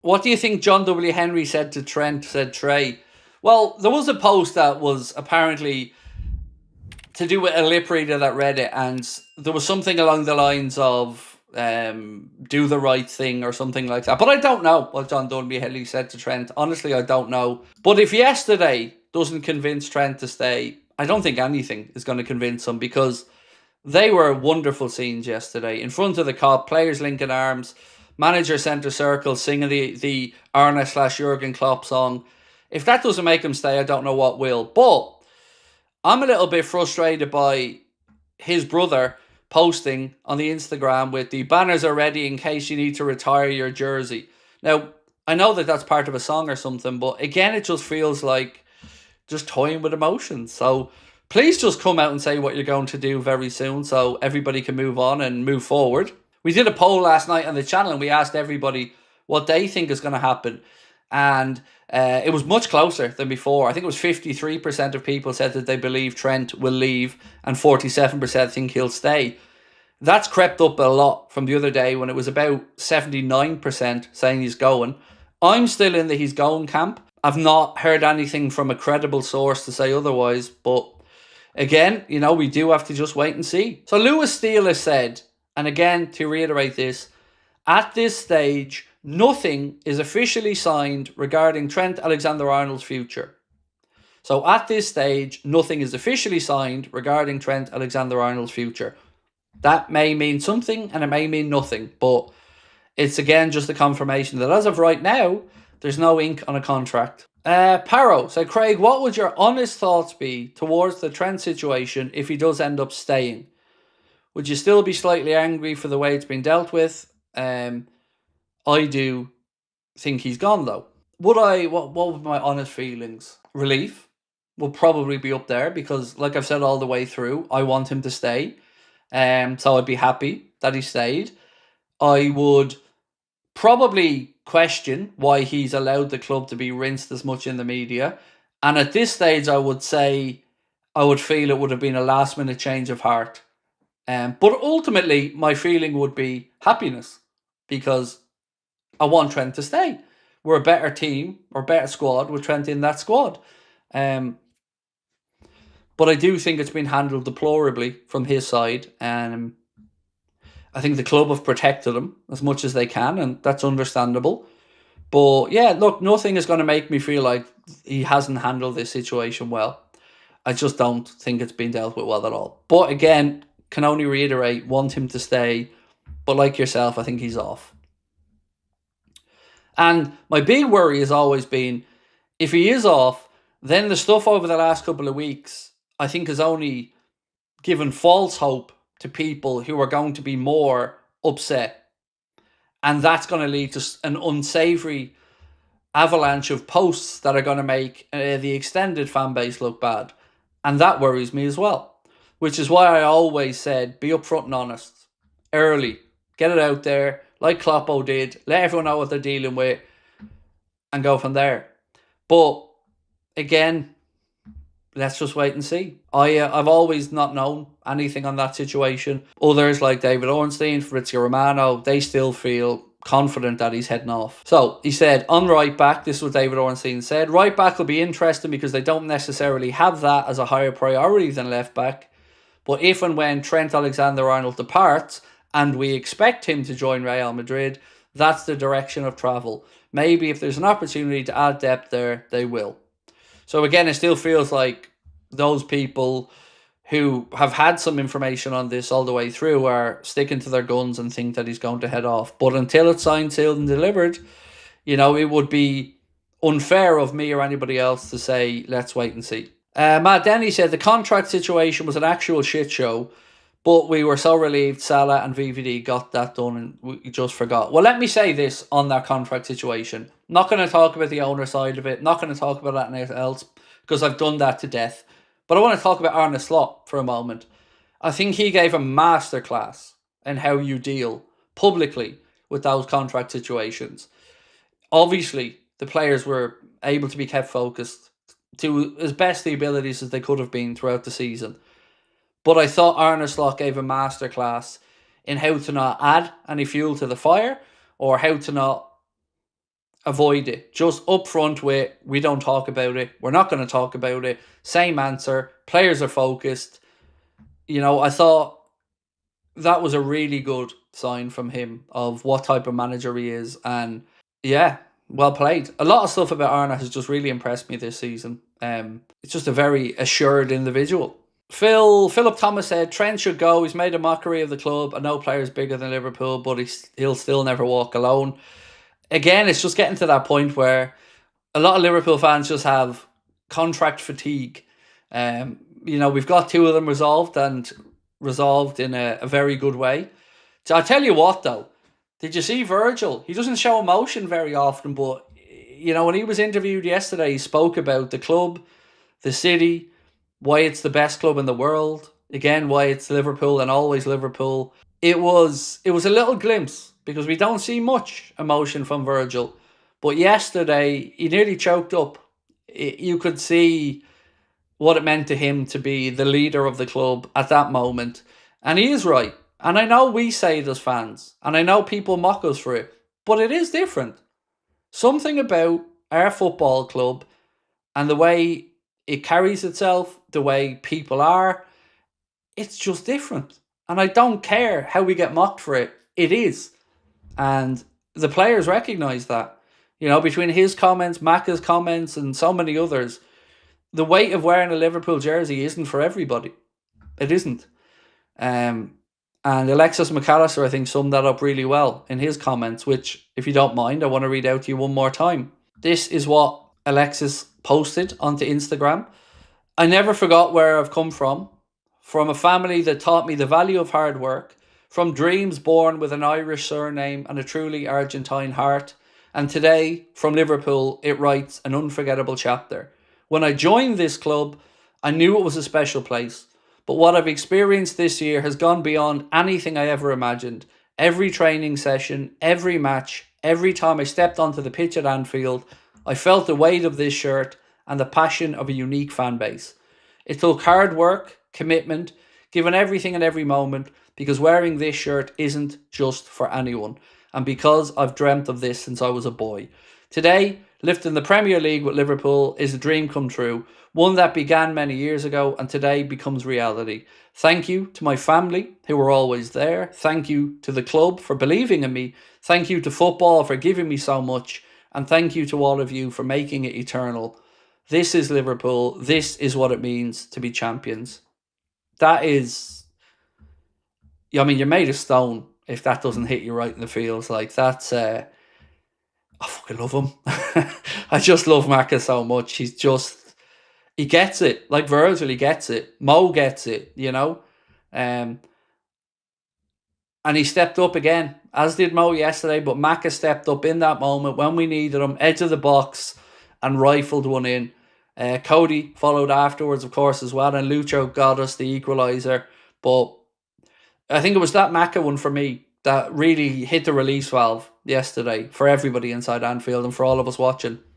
What do you think John W. Henry said to Trent, said Trey? Well, there was a post that was apparently to do with a lip reader that read it, and there was something along the lines of do the right thing or something like that. But I don't know what John W. Henry said to Trent. Honestly, I don't know. But if yesterday doesn't convince Trent to stay, I don't think anything is going to convince him, because they were wonderful scenes yesterday. In front of the Kop, players linking arms, manager centre circle singing the Arne/Jurgen Klopp song. If that doesn't make him stay, I don't know what will. But I'm a little bit frustrated by his brother posting on the Instagram with the banners are ready in case you need to retire your jersey. Now, I know that that's part of a song or something, but again, it just feels like just toying with emotions. So please just come out and say what you're going to do very soon so everybody can move on and move forward. We did a poll last night on the channel and we asked everybody what they think is going to happen. And it was much closer than before. I think it was 53% of people said that they believe Trent will leave and 47% think he'll stay. That's crept up a lot from the other day when it was about 79% saying he's going. I'm still in the he's going camp. I've not heard anything from a credible source to say otherwise, but again, we do have to just wait and see. So Lewis Steele has said, and again, to reiterate this, at this stage, nothing is officially signed regarding Trent Alexander-Arnold's future. So at this stage, nothing is officially signed regarding Trent Alexander-Arnold's future. That may mean something and it may mean nothing, but it's again just a confirmation that as of right now, there's no ink on a contract. Paro, so Craig, what would your honest thoughts be towards the Trent situation if he does end up staying? Would you still be slightly angry for the way it's been dealt with? I do think he's gone though. Would I? What would my honest feelings? Relief will probably be up there because, like I've said all the way through, I want him to stay. So I'd be happy that he stayed. I would probably question why he's allowed the club to be rinsed as much in the media. And at this stage, I would say I would feel it would have been a last minute change of heart. But ultimately, my feeling would be happiness because I want Trent to stay. We're a better team or better squad with Trent in that squad. But I do think it's been handled deplorably from his side. And I think the club have protected him as much as they can, and that's understandable. But yeah, look, nothing is going to make me feel like he hasn't handled this situation well. I just don't think it's been dealt with well at all. But again, can only reiterate, want him to stay. But like yourself, I think he's off. And my big worry has always been, if he is off, then the stuff over the last couple of weeks, I think, has only given false hope to people who are going to be more upset. And that's going to lead to an unsavoury avalanche of posts that are going to make the extended fan base look bad. And that worries me as well. Which is why I always said, be upfront and honest. Early. Get it out there, like Kloppo did. Let everyone know what they're dealing with. And go from there. But, again, let's just wait and see. I've always not known anything on that situation. Others like David Ornstein, Fabrizio Romano, they still feel confident that he's heading off. So he said, on right back, this is what David Ornstein said, right back will be interesting because they don't necessarily have that as a higher priority than left back. But if and when Trent Alexander-Arnold departs, and we expect him to join Real Madrid, that's the direction of travel. Maybe if there's an opportunity to add depth there, they will. So again, it still feels like those people who have had some information on this all the way through are sticking to their guns and think that he's going to head off. But until it's signed, sealed and delivered, it would be unfair of me or anybody else to say, let's wait and see. Matt Denny said the contract situation was an actual shit show, but we were so relieved Salah and VVD got that done and we just forgot. Well, let me say this on that contract situation. Not going to talk about the owner side of it. Not going to talk about anything else because I've done that to death. But I want to talk about Arne Slot for a moment. I think he gave a masterclass in how you deal publicly with those contract situations. Obviously, the players were able to be kept focused to as best the abilities as they could have been throughout the season. But I thought Arne Slot gave a masterclass in how to not add any fuel to the fire or how to not avoid it. Just up front with, we don't talk about it. We're not going to talk about it. Same answer. Players are focused. I thought that was a really good sign from him of what type of manager he is. And yeah, well played. A lot of stuff about Arna has just really impressed me this season. It's just a very assured individual. Philip Thomas said Trent should go. He's made a mockery of the club. I know players bigger than Liverpool, but he'll still never walk alone. Again, it's just getting to that point where a lot of Liverpool fans just have contract fatigue. We've got two of them resolved in a very good way. So I'll tell you what, though. Did you see Virgil? He doesn't show emotion very often, but when he was interviewed yesterday, he spoke about the club, the city, why it's the best club in the world. Again, why it's Liverpool and always Liverpool. It was a little glimpse because we don't see much emotion from Virgil. But yesterday, he nearly choked up. You could see what it meant to him to be the leader of the club at that moment. And he is right. And I know we say it as fans. And I know people mock us for it. But it is different. Something about our football club and the way it carries itself, the way people are, it's just different. And I don't care how we get mocked for it. It is. And the players recognise that. Between his comments, Macca's comments, and so many others, the weight of wearing a Liverpool jersey isn't for everybody. It isn't. And Alexis McAllister, I think, summed that up really well in his comments, which, if you don't mind, I want to read out to you one more time. This is what Alexis posted onto Instagram. I never forgot where I've come from a family that taught me the value of hard work, from dreams born with an Irish surname and a truly Argentine heart. And today, from Liverpool, it writes an unforgettable chapter. When I joined this club, I knew it was a special place. But what I've experienced this year has gone beyond anything I ever imagined. Every training session, every match, every time I stepped onto the pitch at Anfield, I felt the weight of this shirt and the passion of a unique fan base. It took hard work, commitment, given everything and every moment, because wearing this shirt isn't just for anyone. And because I've dreamt of this since I was a boy. Today, lifting the Premier League with Liverpool is a dream come true, one that began many years ago and today becomes reality. Thank you to my family who were always there. Thank you to the club for believing in me. Thank you to football for giving me so much. And thank you to all of you for making it eternal. This is Liverpool. This is what it means to be champions. That is... you're made of stone if that doesn't hit you right in the feels. Like, that's... I fucking love him. I just love Macca so much. He gets it. Like Virgil, he gets it. Mo gets it, And he stepped up again, as did Mo yesterday, but Macca stepped up in that moment when we needed him, edge of the box, and rifled one in. Cody followed afterwards, of course, as well, and Lucho got us the equaliser. But I think it was that Macca one for me that really hit the release valve yesterday for everybody inside Anfield and for all of us watching.